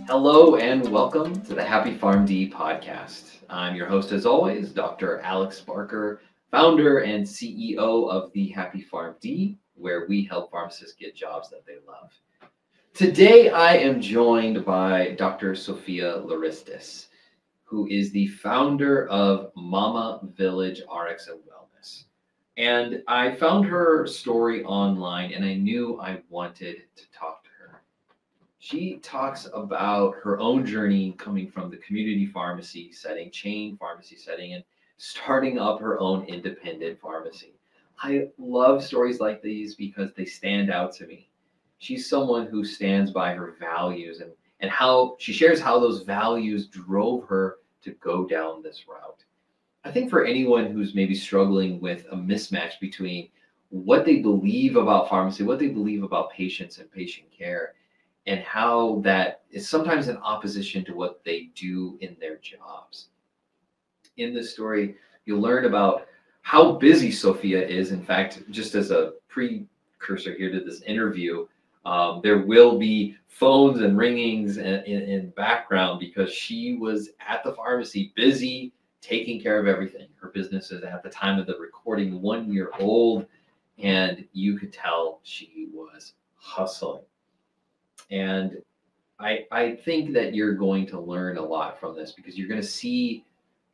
Hello and welcome to the Happy PharmD podcast. I'm your host, as always, Dr. Alex Barker, founder and CEO of the Happy PharmD, where we help pharmacists get jobs that they love. Today, I am joined by Dr. Sophia Liristis, who is the founder of Mama Village RX and Wellness. And I found her story online and I knew I wanted to talk to her. She talks about her own journey coming from the community pharmacy setting, chain pharmacy setting, and starting up her own independent pharmacy. I love stories like these because they stand out to me. She's someone who stands by her values and how she shares how those values drove her to go down this route. I think for anyone who's maybe struggling with a mismatch between what they believe about pharmacy, what they believe about patients and patient care, and how that is sometimes in opposition to what they do in their jobs. In this story, you'll learn about how busy Sophia is. In fact, just as a precursor here to this interview, there will be phones and ringings in background because she was at the pharmacy busy taking care of everything. Her business is at the time of the recording 1 year old, and you could tell she was hustling. And I think that you're going to learn a lot from this because you're going to see,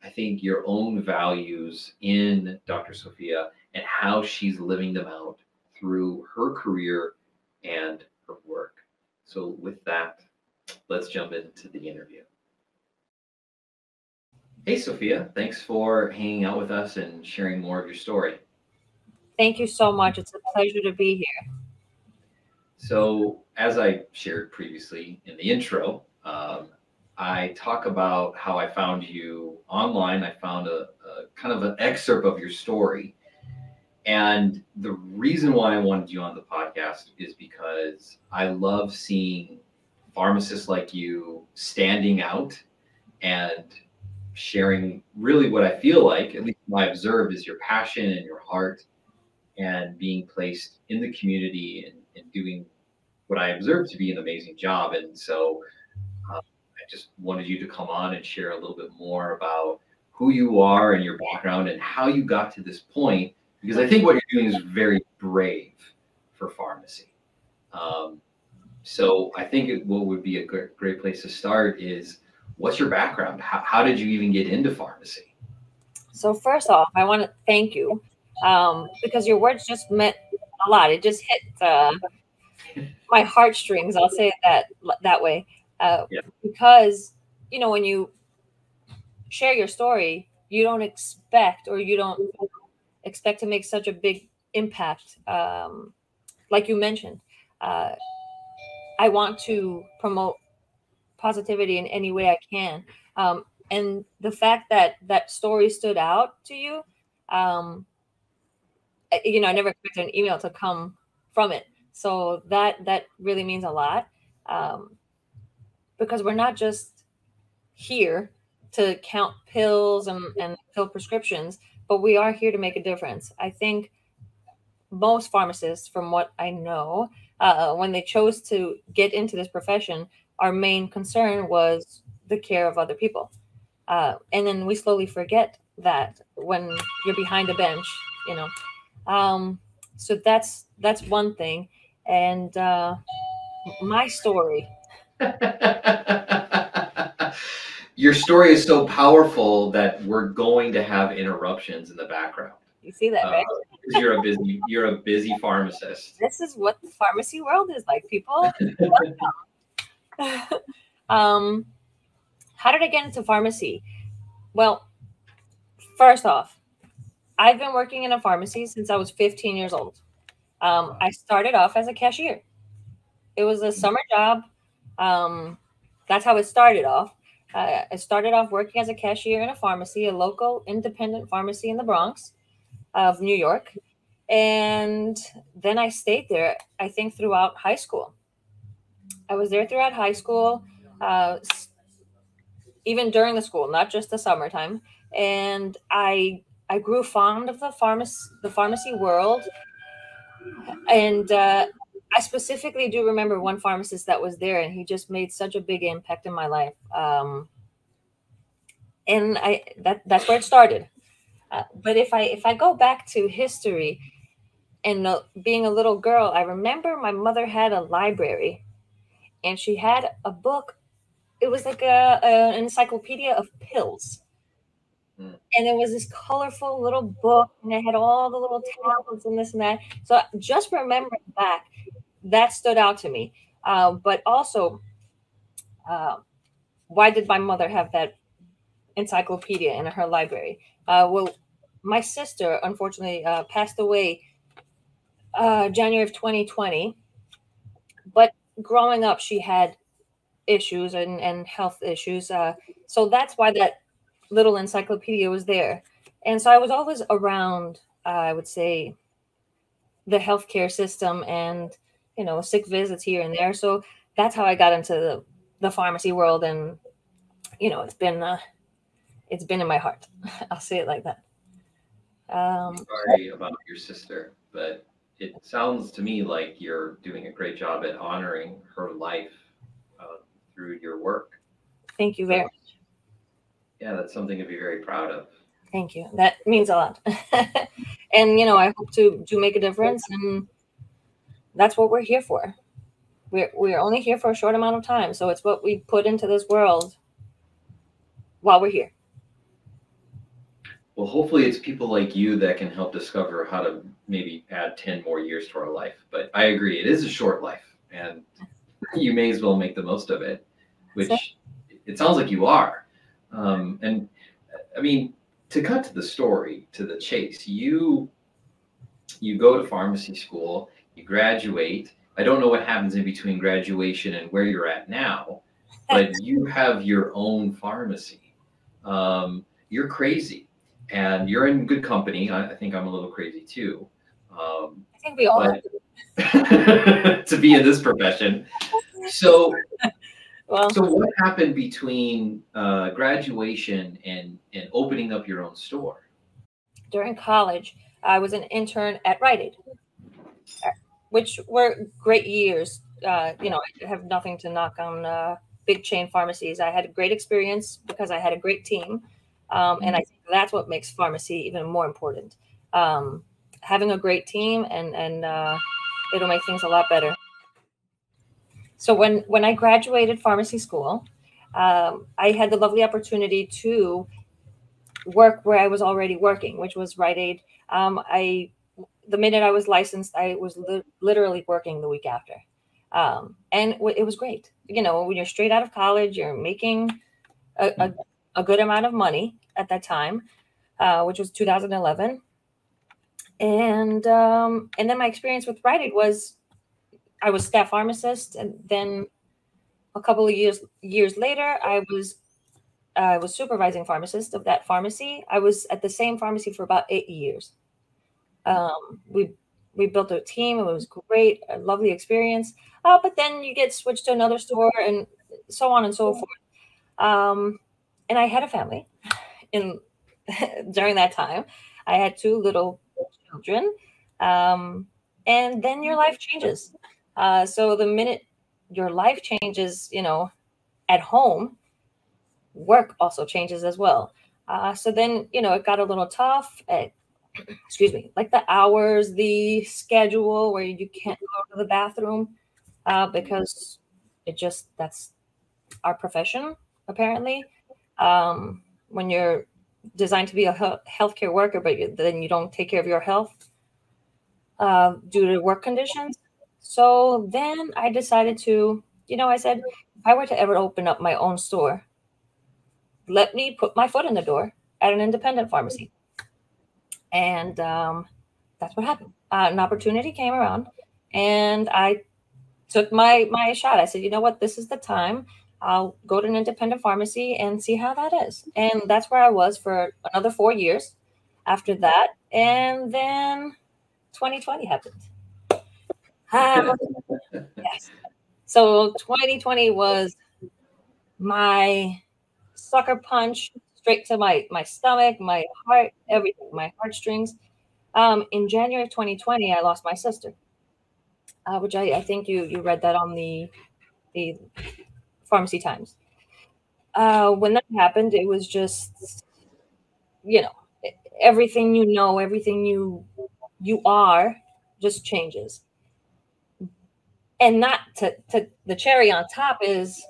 I think, your own values in Dr. Sophia and how she's living them out through her career and her work. So with that, let's jump into the interview. Hey, Sophia, thanks for hanging out with us and sharing more of your story. Thank you so much. It's a pleasure to be here. So, as I shared previously in the intro, I talk about how I found you online. I found a kind of an excerpt of your story. And the reason why I wanted you on the podcast is because I love seeing pharmacists like you standing out and sharing really what I feel like, at least what I observe, is your passion and your heart and being placed in the community and doing what I observe to be an amazing job. And so I just wanted you to come on and share a little bit more about who you are and your background and how you got to this point, because I think what you're doing is very brave for pharmacy. So I think what would be a great place to start is, what's your background? How did you even get into pharmacy? So first off, I want to thank you because your words just meant a lot. It just hit my heartstrings. I'll say it that way. Yeah. Because, when you share your story, you don't expect to make such a big impact. Like you mentioned, I want to promote positivity in any way I can. And the fact that that story stood out to you, I never expected an email to come from it. So that really means a lot, because we're not just here to count pills and fill prescriptions, but we are here to make a difference. I think most pharmacists, from what I know, when they chose to get into this profession, our main concern was the care of other people. And then we slowly forget that when you're behind a bench, you know. So that's one thing. And my story. Your story is so powerful that we're going to have interruptions in the background. You see that, right? You're a busy pharmacist. This is what the pharmacy world is like, people. How did I get into pharmacy? Well, first off, I've been working in a pharmacy since I was 15 years old. I started off as a cashier. It was a summer job. That's how it started off. I started off working as a cashier in a pharmacy, a local independent pharmacy in the Bronx of New York. And then I stayed there, I think, throughout high school. I was there throughout high school, even during the school, not just the summertime. And I grew fond of the pharmacy world, and I specifically do remember one pharmacist that was there, and he just made such a big impact in my life. And that's where it started. But if I go back to history and being a little girl, I remember my mother had a library, and she had a book. It was like an encyclopedia of pills. Mm. And it was this colorful little book, and it had all the little tablets and this and that. So just remembering back, that stood out to me. But also, why did my mother have that encyclopedia in her library? Well, my sister unfortunately passed away January of 2020. But growing up, she had issues and health issues. So that's why that little encyclopedia was there. And so I was always around, I would say, the healthcare system and, sick visits here and there. So that's how I got into the pharmacy world. And, it's been in my heart. I'll say it like that. Sorry about your sister, but it sounds to me like you're doing a great job at honoring her life through your work. Thank you very much. Yeah, that's something to be very proud of. Thank you. That means a lot. And, I hope to make a difference. And that's what we're here for. We're only here for a short amount of time. So it's what we put into this world while we're here. Well, hopefully it's people like you that can help discover how to maybe add 10 more years to our life. But I agree, it is a short life, and you may as well make the most of it, which it sounds like you are. And I mean, to cut to the story, to the chase, you go to pharmacy school, you graduate. I don't know what happens in between graduation and where you're at now, but you have your own pharmacy. You're crazy. And you're in good company. I think I'm a little crazy too. I think we all have to be in this profession. So, well, so what happened between graduation and opening up your own store? During college, I was an intern at Rite Aid, which were great years. I have nothing to knock on big chain pharmacies. I had a great experience because I had a great team. And I think that's what makes pharmacy even more important. Having a great team and it'll make things a lot better. So when I graduated pharmacy school, I had the lovely opportunity to work where I was already working, which was Rite Aid. The minute I was licensed, I was literally working the week after. And it was great. When you're straight out of college, you're making a good amount of money at that time, which was 2011. And then my experience with Rite Aid was I was staff pharmacist, and then a couple of years later, I was supervising pharmacist of that pharmacy. I was at the same pharmacy for about 8 years. We built a team. It was great, a lovely experience. But then you get switched to another store, and so on and so forth. And I had a family during that time. I had 2 little children. And then your life changes. So the minute your life changes, at home, work also changes as well. So then, it got a little tough. Excuse me, like the hours, the schedule where you can't go to the bathroom because that's our profession, apparently. When you're designed to be a healthcare worker, but then you don't take care of your health due to work conditions. So then I decided to, I said, if I were to ever open up my own store, let me put my foot in the door at an independent pharmacy. And that's what happened. An opportunity came around, and I took my shot. I said, you know what, this is the time. I'll go to an independent pharmacy and see how that is. And that's where I was for another 4 years after that. And then 2020 happened. Yes. So 2020 was my sucker punch straight to my stomach, my heart, everything, my heartstrings. In January of 2020, I lost my sister. which I think you read that on the Pharmacy Times. When that happened, it was just, everything everything you are just changes. And not to the cherry on top is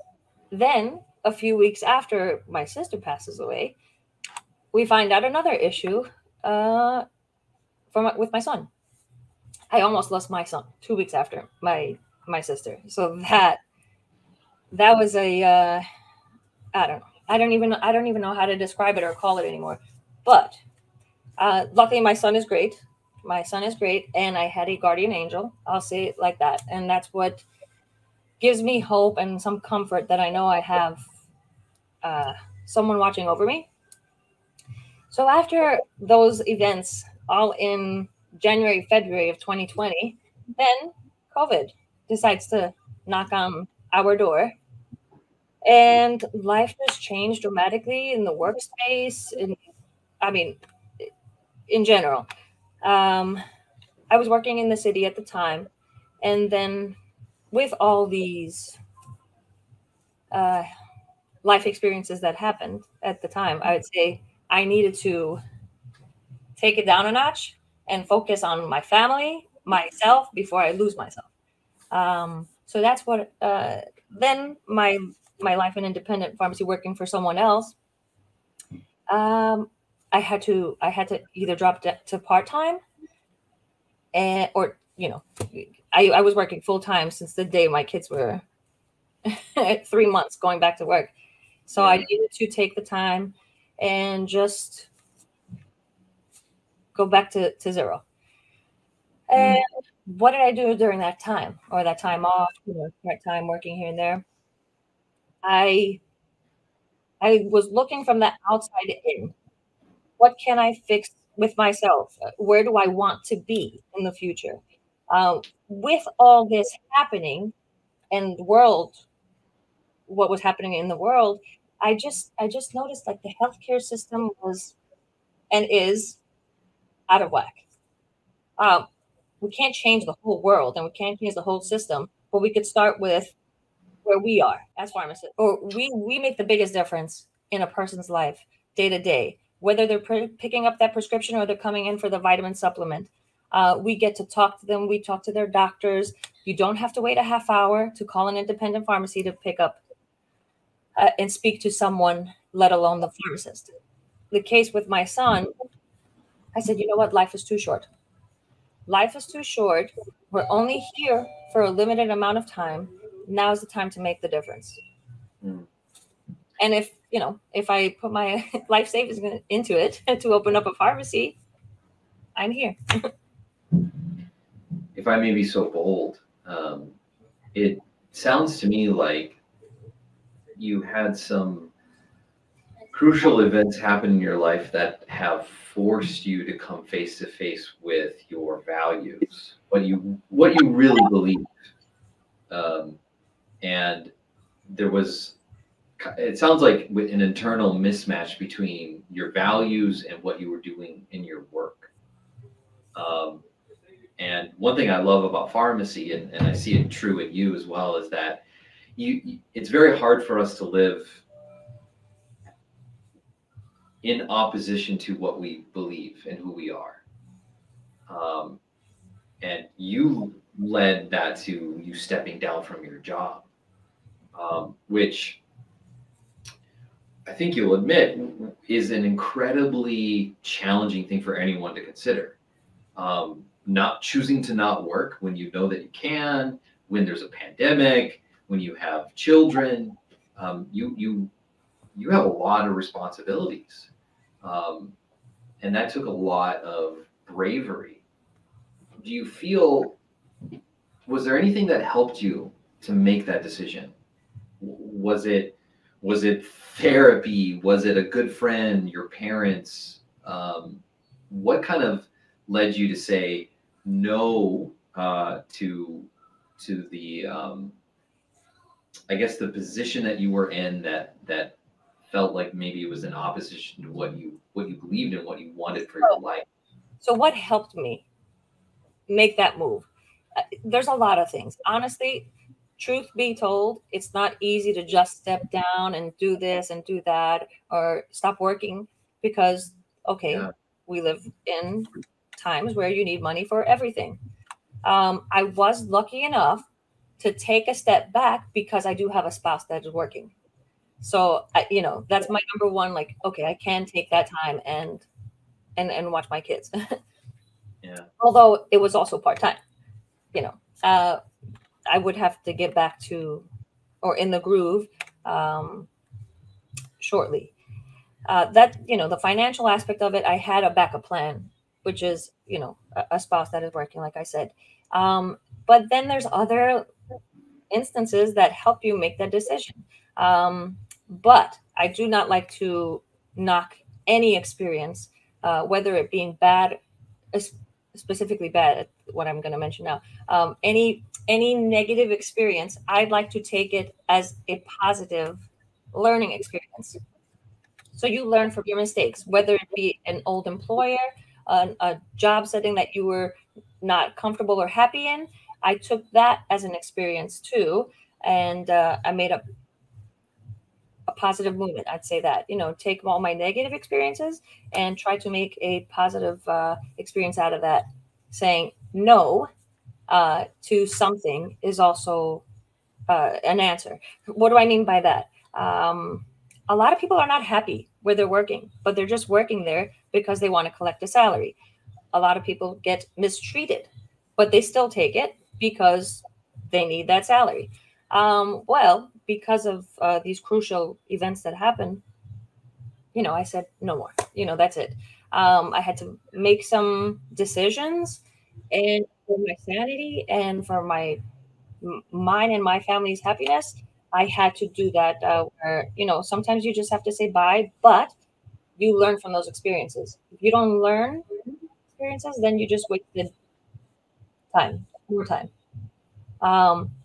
then a few weeks after my sister passes away, we find out another issue with my son. I almost lost my son 2 weeks after my sister. So that was a I don't know. I don't even know how to describe it or call it anymore. But luckily, my son is great. My son is great, and I had a guardian angel. I'll say it like that, and that's what gives me hope and some comfort that I know I have someone watching over me. So after those events, all in January, February of 2020, then COVID decides to knock on our door. And life just changed dramatically in the workspace. In general. I was working in the city at the time. And then with all these life experiences that happened at the time, I would say I needed to take it down a notch and focus on my family, myself, before I lose myself. So that's what, then my life in independent pharmacy, working for someone else, I had to either drop to part-time or, I was working full-time since the day my kids were 3 months going back to work. So I needed to take the time and just go back to zero. And what did I do during that time, or that time off, part-time working here and there? I was looking from the outside in. What can I fix with myself? Where do I want to be in the future? With all this happening and what was happening in the world, I just noticed like the healthcare system was and is out of whack. We can't change the whole world and we can't change the whole system, but we could start with where we are as pharmacists, or we make the biggest difference in a person's life day to day, whether they're picking up that prescription or they're coming in for the vitamin supplement. We get to talk to them. We talk to their doctors. You don't have to wait a half hour to call an independent pharmacy to pick up and speak to someone, let alone the pharmacist. The case with my son, I said, you know what? Life is too short. Life is too short. We're only here for a limited amount of time. Now is the time to make the difference. And if I put my life savings into it to open up a pharmacy, I'm here. If I may be so bold, it sounds to me like you had some crucial events happen in your life that have forced you to come face to face with your values, what you really believe. And there was, it sounds like with an internal mismatch between your values and what you were doing in your work. And one thing I love about pharmacy, and I see it true in you as well, is that it's very hard for us to live in opposition to what we believe and who we are. And you led that to you stepping down from your job, which I think you'll admit is an incredibly challenging thing for anyone to consider. Not choosing to not work when you know that you can, when there's a pandemic, when you have children, you have a lot of responsibilities. And that took a lot of bravery. Do you feel, was there anything that helped you to make that decision? Was it therapy? Was it a good friend, your parents? What kind of led you to say no to the I guess the position that you were in that felt like maybe it was in opposition to what you believed in, what you wanted for your life? So what helped me make that move? There's a lot of things. Honestly, truth be told, it's not easy to just step down and do this and do that or stop working because, okay, Yeah. we live in times where you need money for everything. I was lucky enough to take a step back because I do have a spouse that is working. So that's my number one. Like, okay, I can take that time and watch my kids. Yeah. Although it was also part time. You know, uh, I would have to get back to or in the groove um, shortly. That the financial aspect of it, I had a backup plan, which is a spouse that is working, like I said. But then there's other instances that help you make that decision. But I do not like to knock any experience, whether it being bad, specifically bad, what I'm going to mention now. Any negative experience, I'd like to take it as a positive learning experience. So you learn from your mistakes, whether it be an old employer, a job setting that you were not comfortable or happy in. I took that as an experience too, and I made a positive movement. I'd say that take all my negative experiences and try to make a positive experience out of that. Saying no to something is also an answer. What do I mean by that? A lot of people are not happy where they're working, but they're just working there because they want to collect a salary. A lot of people get mistreated, but they still take it because they need that salary. Well, because of these crucial events that happened, I said no more. That's it. I had to make some decisions, and for my sanity and for mine and my family's happiness, I had to do that. Where sometimes you just have to say bye, but you learn from those experiences. If you don't learn experiences, then you just wasted time, more time.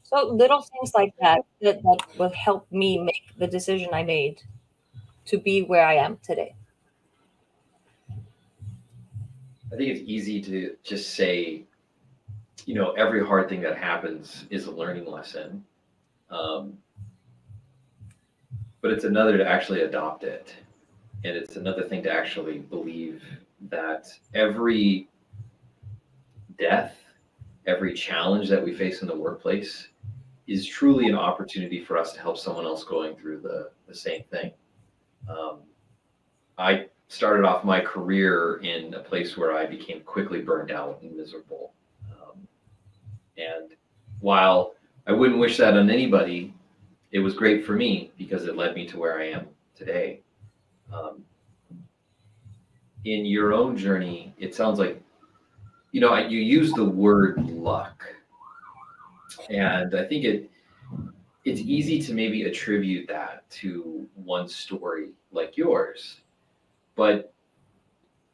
So little things like that will help me make the decision I made to be where I am today. I think it's easy to just say, every hard thing that happens is a learning lesson. Um, but it's another to actually adopt it. And it's another thing to actually believe that every death, every challenge that we face in the workplace is truly an opportunity for us to help someone else going through the same thing. Um, I started off my career in a place where I became quickly burned out and miserable. And while I wouldn't wish that on anybody, it was great for me because it led me to where I am today. Um, in your own journey, it sounds like, you use the word luck. And I think it's easy to maybe attribute that to one story like yours. But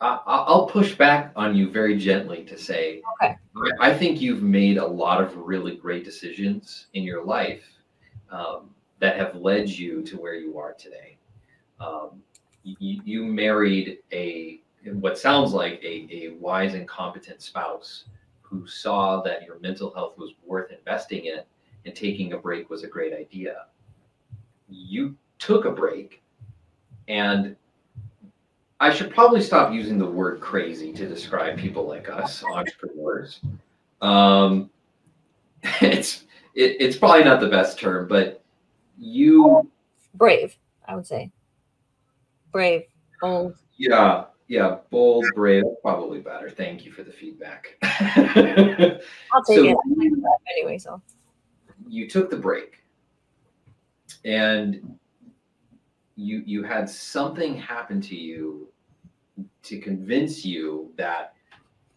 I'll push back on you very gently to say, Okay. I think you've made a lot of really great decisions in your life that have led you to where you are today. You married what sounds like a wise and competent spouse who saw that your mental health was worth investing in and taking a break was a great idea. You took a break, and I should probably stop using the word crazy to describe people like us, entrepreneurs. Um, it's probably not the best term, but you Brave, I would say. Brave, bold. yeah, bold, brave, probably better. Thank you for the feedback. I'll take So it anyway. So you took the break, and you had something happen to you to convince you that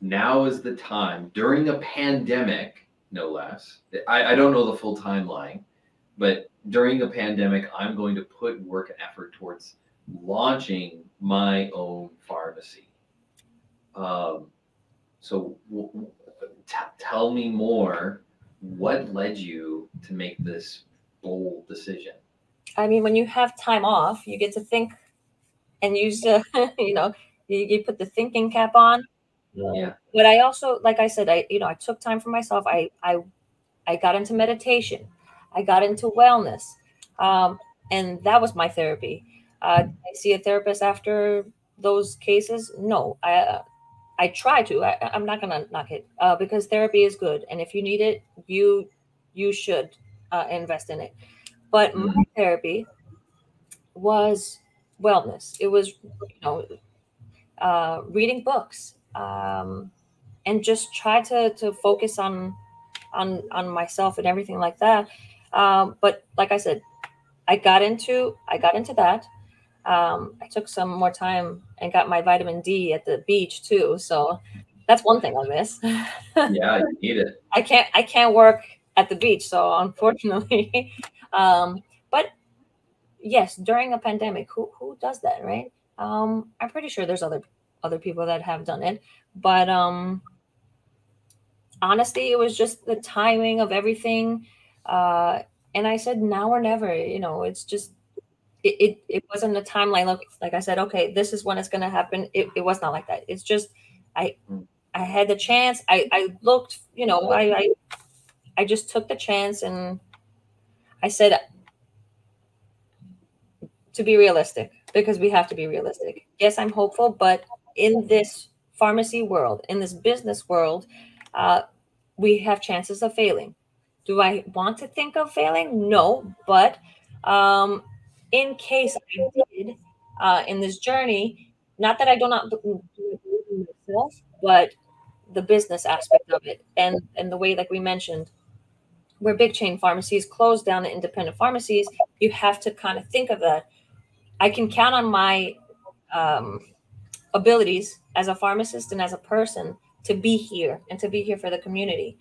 now is the time during a pandemic, no less. I don't know the full timeline, but during a pandemic, I'm going to put work and effort towards launching my own pharmacy. So tell me more. What led you to make this bold decision? I mean, when you have time off, you get to think and use you put the thinking cap on. Yeah. But I also, like I said, I took time for myself. I got into meditation. I got into wellness. And that was my therapy. Did I see a therapist after those cases? No. I try to. I'm not gonna knock it because therapy is good, and if you need it, you should invest in it. But my therapy was wellness. It was, reading books, and just try to focus on myself and everything like that. But like I said, I got into that. I took some more time and got my vitamin D at the beach too. So that's one thing I miss. Yeah, you need it. I can't work at the beach, so unfortunately. But yes, during a pandemic, who does that, right? I'm pretty sure there's other people that have done it, but honestly, it was just the timing of everything. And I said now or never. It's just it wasn't a timeline. Like I said, okay, this is when it's gonna happen. It was not like that. It's just I I had the chance. I looked. I just took the chance, and I said, to be realistic, because we have to be realistic. Yes, I'm hopeful, but in this pharmacy world, in this business world, uh, we have chances of failing. Do I want to think of failing? No, but in case I did, in this journey, not that I do not believe in myself, but the business aspect of it, and the way, like we mentioned, where big chain pharmacies close down the independent pharmacies, you have to kind of think of that. I can count on my um, abilities as a pharmacist and as a person to be here and to be here for the community.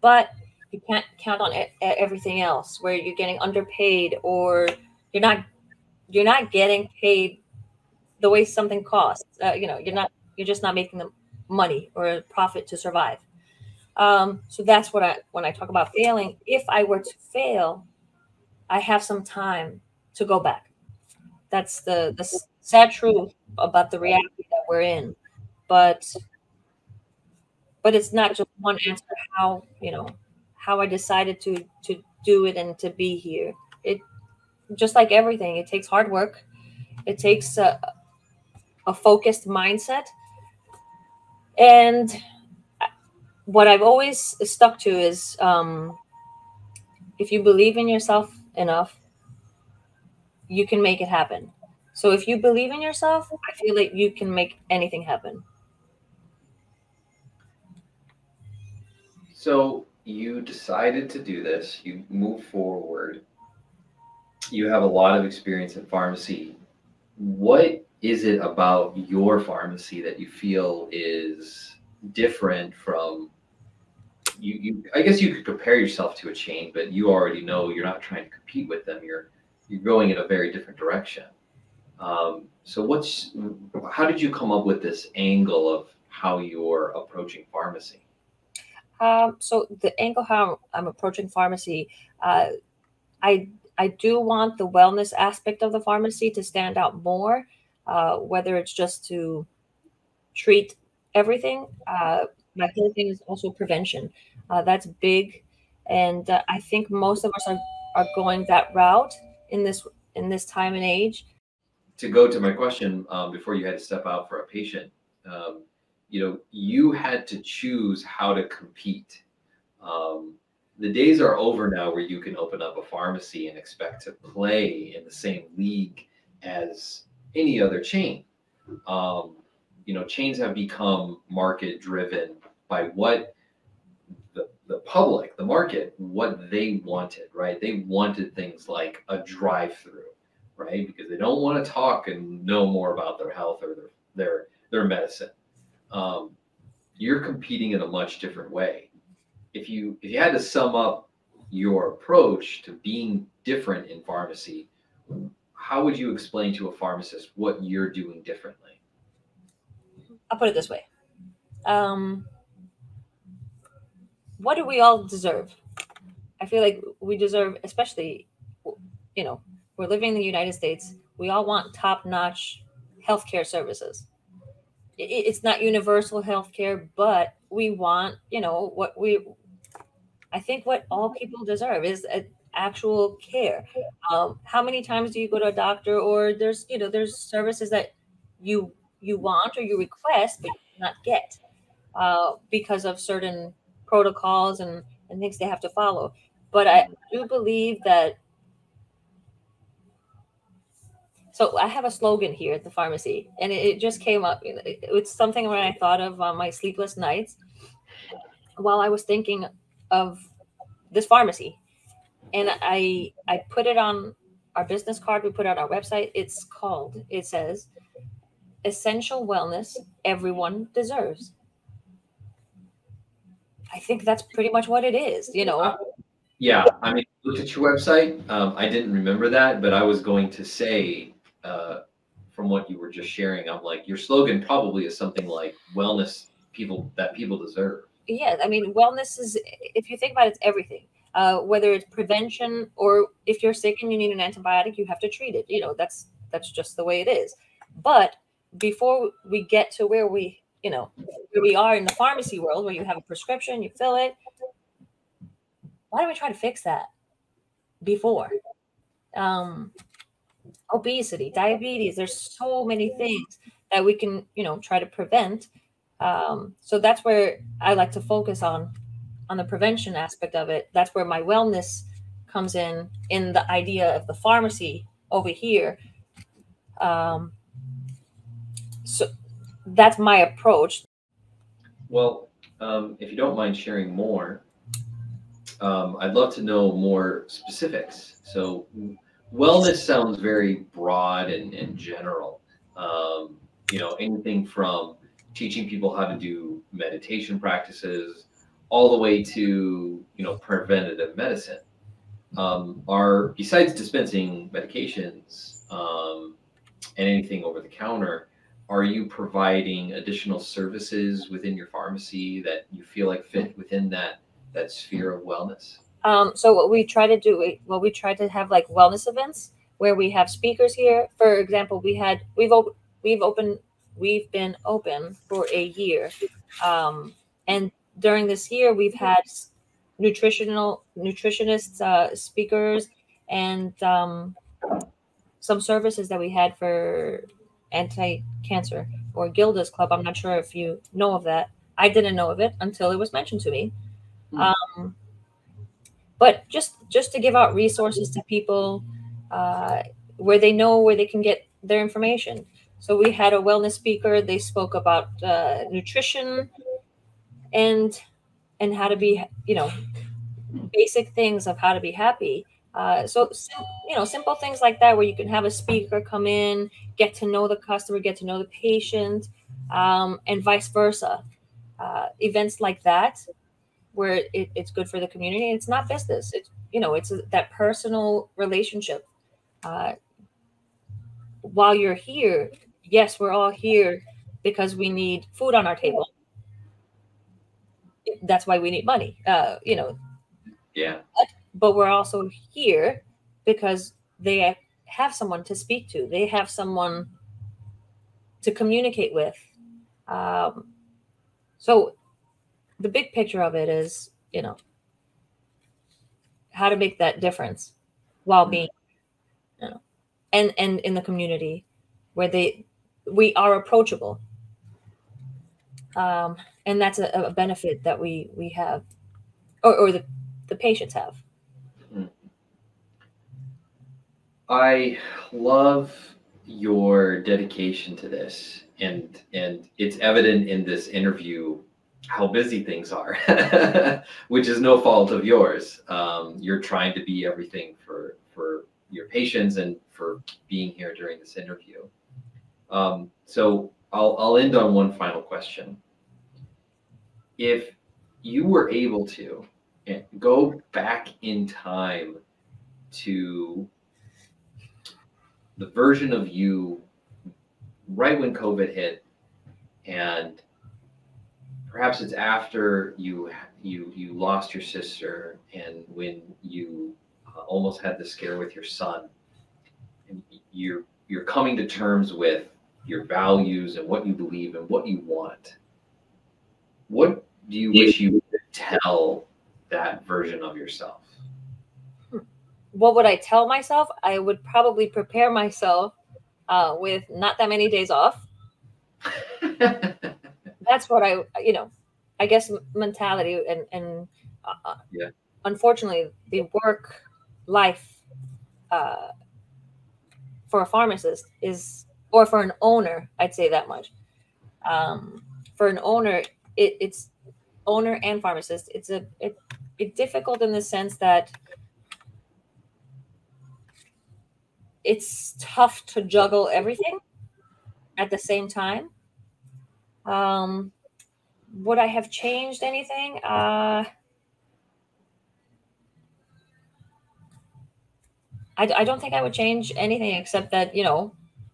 But you can't count on everything else where you're getting underpaid, or you're not you're not getting paid the way something costs. You're just not making the money or profit to survive. So that's what when I talk about failing, if I were to fail, I have some time to go back. That's the sad truth about the reality that we're in. But it's not just one answer. How I decided to do it and to be here. It just like everything. It takes hard work. It takes a focused mindset. And what I've always stuck to is, if you believe in yourself enough, you can make it happen. So if you believe in yourself, I feel like you can make anything happen. So you decided to do this, you move forward, you have a lot of experience in pharmacy. What is it about your pharmacy that you feel is different from I guess you could compare yourself to a chain, but you already know you're not trying to compete with them. You're going in a very different direction. So how did you come up with this angle of how you're approaching pharmacy? So the angle how I'm approaching pharmacy, I I do want the wellness aspect of the pharmacy to stand out more, whether it's just to treat everything. My whole thing is also prevention. That's big, and I think most of us are going that route in this time and age. To go to my question, before you had to step out for a patient, you had to choose how to compete. Um, the days are over now where you can open up a pharmacy and expect to play in the same league as any other chain. Um, chains have become market driven by what the public, the market, what they wanted, right? They wanted things like a drive through, right? Because they don't want to talk and know more about their health or their medicine. Um, you're competing in a much different way. If you had to sum up your approach to being different in pharmacy, how would you explain to a pharmacist what you're doing differently? I'll put it this way. Um, what do we all deserve? I feel like we deserve, especially, you know, we're living in the United States. We all want top-notch healthcare services. it's not universal healthcare, but we want, I think what all people deserve is actual care. How many times do you go to a doctor, or there's services that you want or you request but you cannot get because of certain protocols and things they have to follow. But I do believe that. So I have a slogan here at the pharmacy, and it just came up. It's something when I thought of on my sleepless nights while I was thinking of this pharmacy, and I put it on our business card. We put it on our website. It says, "Essential wellness everyone deserves." I think that's pretty much what it is. Yeah, I mean, looked at your website. I didn't remember that, but I was going to say, from what you were just sharing, I'm like, your slogan probably is something like wellness people deserve. Yeah, I mean, wellness is, if you think about it, it's everything. Whether it's prevention, or if you're sick and you need an antibiotic, you have to treat it. That's just the way it is. But before we get to where we are in the pharmacy world, where you have a prescription, you fill it, why don't we try to fix that before? Obesity, diabetes, there's so many things that we can, try to prevent. So that's where I like to focus on the prevention aspect of it. That's where my wellness comes in the idea of the pharmacy over here. So that's my approach. Well, if you don't mind sharing more, I'd love to know more specifics. So, wellness sounds very broad and general. Anything from teaching people how to do meditation practices all the way to, preventative medicine. Are besides dispensing medications and anything over the counter, are you providing additional services within your pharmacy that you feel like fit within that sphere of wellness? So what we try to do, we try to have like wellness events where we have speakers here. For example, we've been open for a year, and during this year we've had nutritionists, speakers, and some services that we had for anti-cancer or Gilda's Club. I'm not sure if you know of that. I didn't know of it until it was mentioned to me. But just to give out resources to people, where they know where they can get their information. So we had a wellness speaker. They spoke about nutrition and how to be, basic things of how to be happy. Simple things like that, where you can have a speaker come in, get to know the customer, get to know the patient, and vice versa. Events like that, where it's good for the community. It's not business. It's that personal relationship. While you're here, yes, we're all here because we need food on our table. That's why we need money. Yeah. But we're also here because they have someone to speak to. They have someone to communicate with. So the big picture of it is, how to make that difference while being, and in the community where we are approachable. And that's a benefit that we have, or the patients have. I love your dedication to this, and it's evident in this interview how busy things are, which is no fault of yours. You're trying to be everything for your patients and for being here during this interview. So I'll end on one final question. If you were able to go back in time to the version of you right when COVID hit, and perhaps it's after you lost your sister, and when you almost had the scare with your son, and you're coming to terms with your values and what you believe and what you want, what do you wish you could tell that version of yourself? What would I tell myself? I would probably prepare myself with not that many days off. That's what I guess mentality and Yeah. unfortunately the work life for a pharmacist is, or for an owner, I'd say that much. For an owner, it's owner and pharmacist. It's difficult in the sense that it's tough to juggle everything at the same time. Would I have changed anything? I don't think I would change anything except that,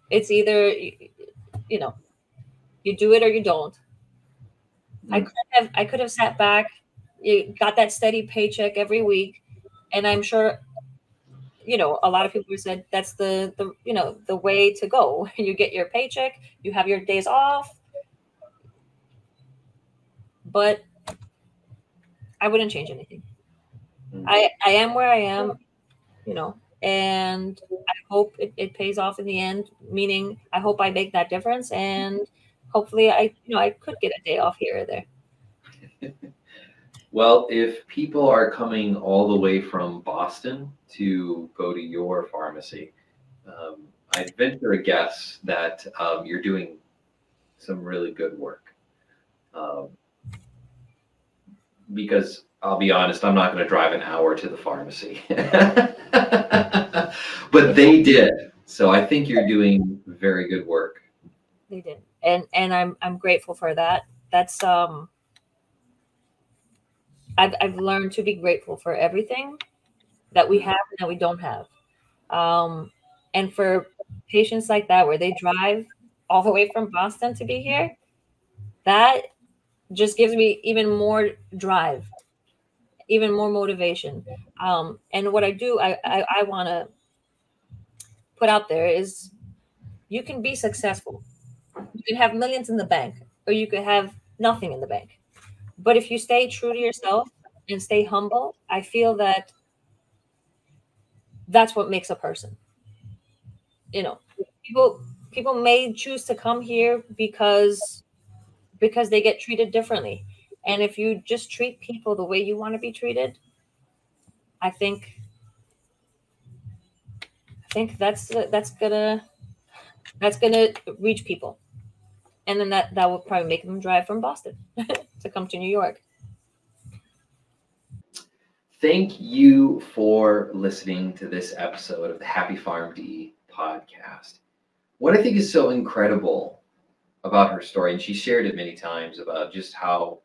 it's either, you do it or you don't. I could have sat back, you got that steady paycheck every week, and I'm sure, a lot of people said that's the way to go. You get your paycheck, you have your days off, but I wouldn't change anything. I am where I am, and I hope it pays off in the end, meaning I hope I make that difference, and hopefully I could get a day off here or there. Well, if people are coming all the way from Boston to go to your pharmacy, I'd venture a guess that you're doing some really good work. Because I'll be honest, I'm not going to drive an hour to the pharmacy. But they did. So I think you're doing very good work. They did. And I'm grateful for that. That's I've learned to be grateful for everything that we have and that we don't have. And for patients like that, where they drive all the way from Boston to be here, that just gives me even more drive, even more motivation. And what I do, I want to put out there is you can be successful. You can have millions in the bank, or you could have nothing in the bank. But if you stay true to yourself and stay humble, I feel that that's what makes a person. People may choose to come here because they get treated differently. And if you just treat people the way you want to be treated, I think that's gonna reach people. And then that will probably make them drive from Boston to come to New York. Thank you for listening to this episode of the Happy PharmD podcast. What I think is so incredible about her story, and she shared it many times, about just how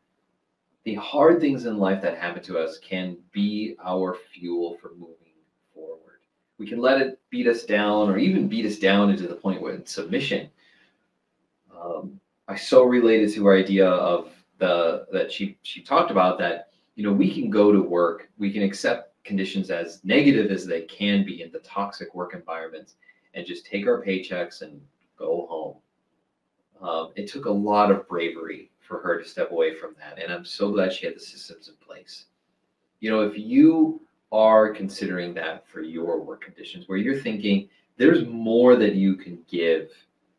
the hard things in life that happen to us can be our fuel for moving forward. We can let it beat us down, or even beat us down into the point where it's submission. I so related to her idea of that she talked about, that we can go to work, we can accept conditions as negative as they can be in the toxic work environments, and just take our paychecks and go home. It took a lot of bravery for her to step away from that, and I'm so glad she had the systems in place. If you are considering that for your work conditions, where you're thinking there's more that you can give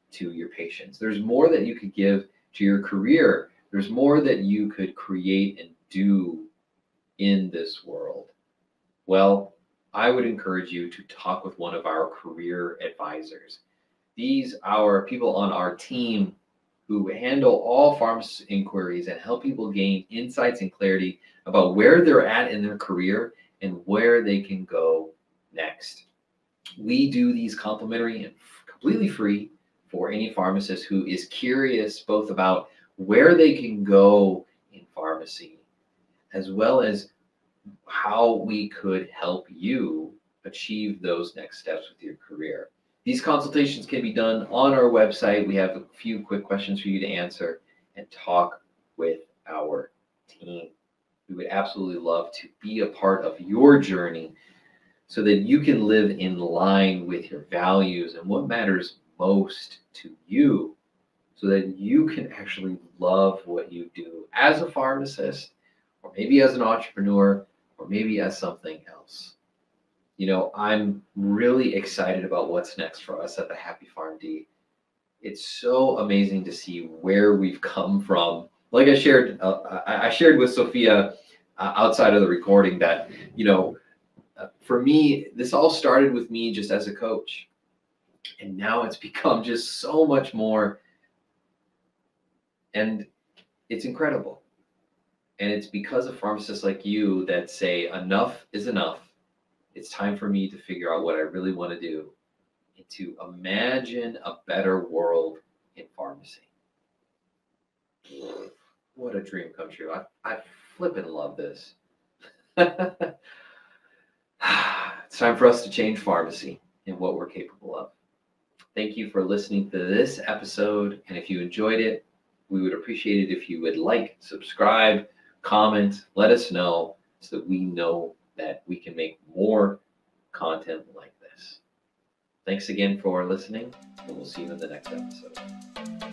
to your patients, there's more that you could give to your career, there's more that you could create and do in this world, well, I would encourage you to talk with one of our career advisors. These are people on our team who handle all pharmacist inquiries and help people gain insights and clarity about where they're at in their career and where they can go next. We do these complimentary and completely free for any pharmacist who is curious both about where they can go in pharmacy, as well as how we could help you achieve those next steps with your career. These consultations can be done on our website. We have a few quick questions for you to answer and talk with our team. We would absolutely love to be a part of your journey so that you can live in line with your values and what matters most to you so that you can actually love what you do as a pharmacist, or maybe as an entrepreneur, or maybe as something else. I'm really excited about what's next for us at the Happy PharmD. It's so amazing to see where we've come from. Like I shared with Sophia outside of the recording that, for me, this all started with me just as a coach. And now it's become just so much more. And it's incredible. And it's because of pharmacists like you that say, enough is enough. It's time for me to figure out what I really want to do and to imagine a better world in pharmacy. What a dream come true. I flippin' love this. It's time for us to change pharmacy and what we're capable of. Thank you for listening to this episode. And if you enjoyed it, we would appreciate it if you would like, subscribe, comment, let us know so that we know that we can make more content like this. Thanks again for listening, and we'll see you in the next episode.